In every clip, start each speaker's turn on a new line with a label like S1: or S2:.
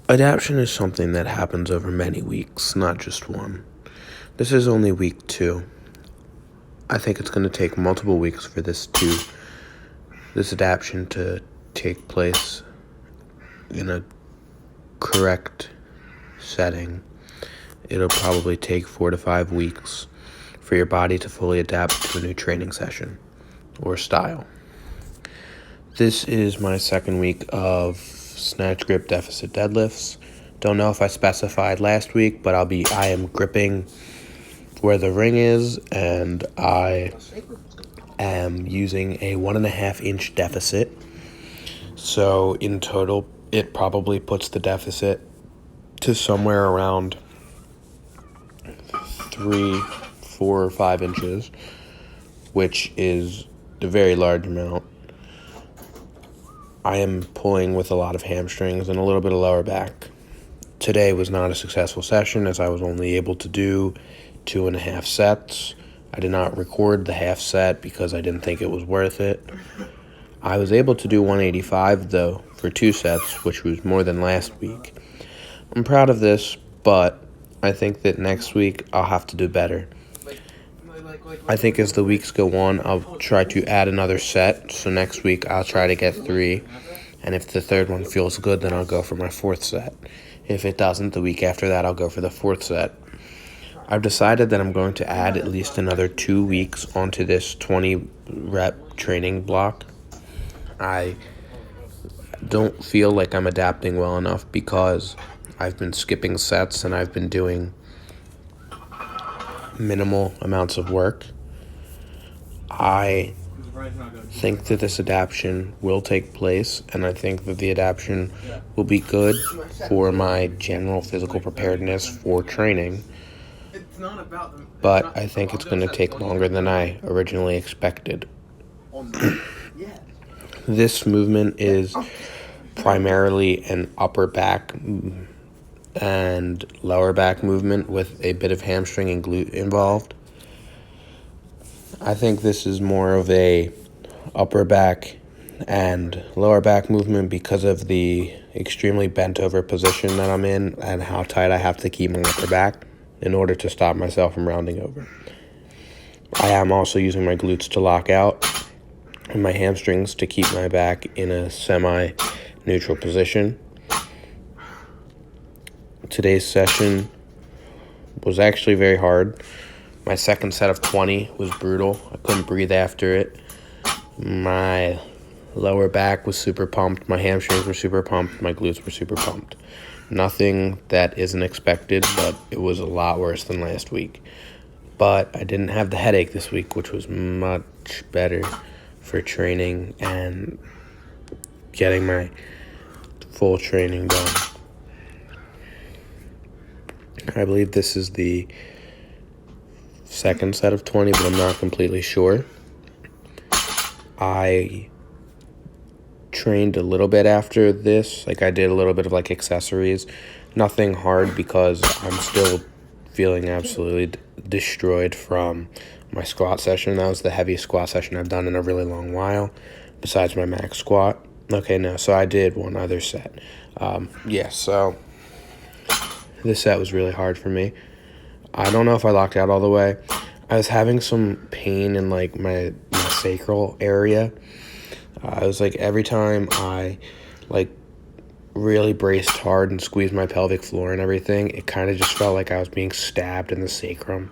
S1: Adaptation is something that happens over many weeks, not just one. This is only week 2. I think it's going to take multiple weeks for this adaptation to take place in a correct setting. It'll probably take 4 to 5 weeks for your body to fully adapt to a new training session or style. This is my second week of snatch grip deficit deadlifts. Don't know if I specified last week, but I am gripping where the ring is, and I am using a 1.5 inch deficit. So in total, it probably puts the deficit to somewhere around 3, 4, or 5 inches, which is a very large amount. I am pulling with a lot of hamstrings and a little bit of lower back. Today was not a successful session as I was only able to do 2.5 sets. I did not record the half set because I didn't think it was worth it. I was able to do 185 though for 2 sets, which was more than last week. I'm proud of this, but I think that next week I'll have to do better. I think as the weeks go on, I'll try to add another set. So next week I'll try to get 3. And if the third one feels good, then I'll go for my 4th set. If it doesn't, the week after that, I'll go for the 4th set. I've decided that I'm going to add at least another 2 weeks onto this 20-rep training block. I don't feel like I'm adapting well enough because I've been skipping sets and I've been doing minimal amounts of work. I think that this adaptation will take place, and I think that the adaptation will be good for my general physical preparedness for training. But I think it's going to take longer than I originally expected. This movement is primarily an upper back and lower back movement with a bit of hamstring and glute involved. I think this is more of a upper back and lower back movement because of the extremely bent over position that I'm in and how tight I have to keep my upper back in order to stop myself from rounding over. I am also using my glutes to lock out and my hamstrings to keep my back in a semi-neutral position. Today's session was actually very hard. My second set of 20 was brutal. I couldn't breathe after it. My lower back was super pumped. My hamstrings were super pumped. My glutes were super pumped. Nothing that isn't expected, but it was a lot worse than last week. But I didn't have the headache this week, which was much better for training and getting my full training done. I believe this is the second set of 20, but I'm not completely sure. I trained a little bit after this. I did a little bit of accessories. Nothing hard because I'm still feeling absolutely destroyed from my squat session. That was the heaviest squat session I've done in a really long while, besides my max squat. So I did one other set. So this set was really hard for me. I don't know if I locked out all the way. I was having some pain in my sacral area. It was every time I really braced hard and squeezed my pelvic floor and everything, it kind of just felt like I was being stabbed in the sacrum.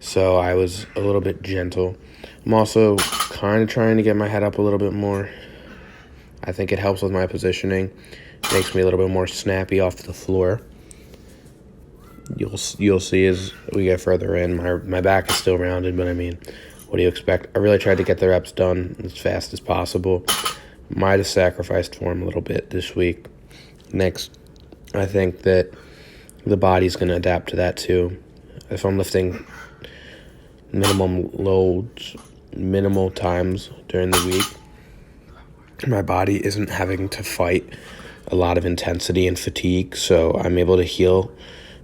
S1: So I was a little bit gentle. I'm also kind of trying to get my head up a little bit more. I think it helps with my positioning. It makes me a little bit more snappy off the floor. You'll see as we get further in, my back is still rounded, but what do you expect? I really tried to get the reps done as fast as possible. Might have sacrificed form a little bit this week. Next, I think that the body's going to adapt to that too. If I'm lifting minimum loads, minimal times during the week, my body isn't having to fight a lot of intensity and fatigue, so I'm able to heal,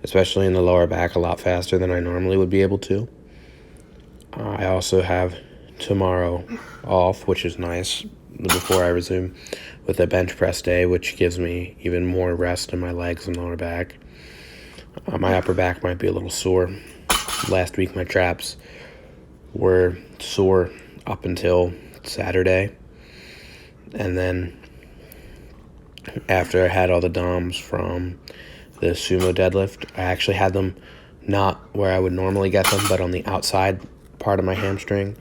S1: especially in the lower back, a lot faster than I normally would be able to. I also have tomorrow off, which is nice. before I resume with a bench press day, which gives me even more rest in my legs and lower back. My upper back might be a little sore. Last week my traps were sore up until Saturday, and then after I had all the DOMs from the sumo deadlift, I actually had them not where I would normally get them, but on the outside part of my hamstring.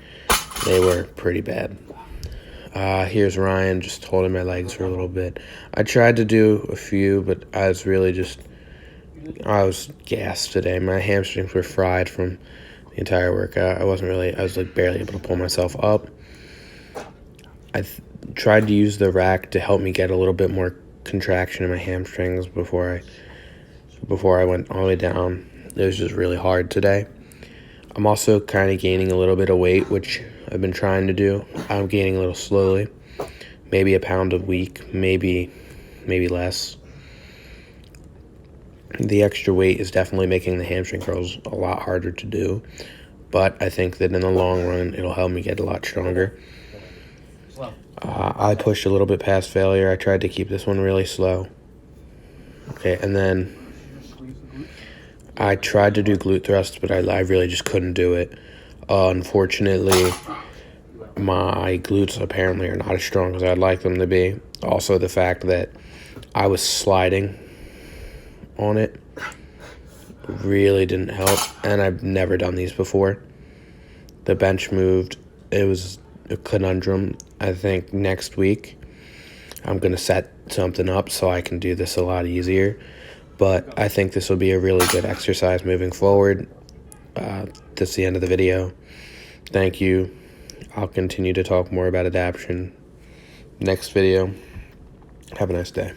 S1: They were pretty bad. Here's Ryan just holding my legs for a little bit. I tried to do a few, but I was gassed today. My hamstrings were fried from the entire workout. I was like barely able to pull myself up. I tried to use the rack to help me get a little bit more contraction in my hamstrings before I went all the way down. It was just really hard today. I'm also kind of gaining a little bit of weight, which I've been trying to do. I'm gaining a little slowly, maybe a pound a week, maybe less. The extra weight is definitely making the hamstring curls a lot harder to do, but I think that in the long run, it'll help me get a lot stronger. I pushed a little bit past failure. I tried to keep this one really slow. Okay, and then I tried to do glute thrusts, but I really just couldn't do it. Unfortunately, my glutes apparently are not as strong as I'd like them to be. Also, the fact that I was sliding on it really didn't help, and I've never done these before. The bench moved. It was a conundrum. I think next week I'm going to set something up so I can do this a lot easier. But I think this will be a really good exercise moving forward. That's the end of the video. Thank you. I'll continue to talk more about adaptation next video. Have a nice day.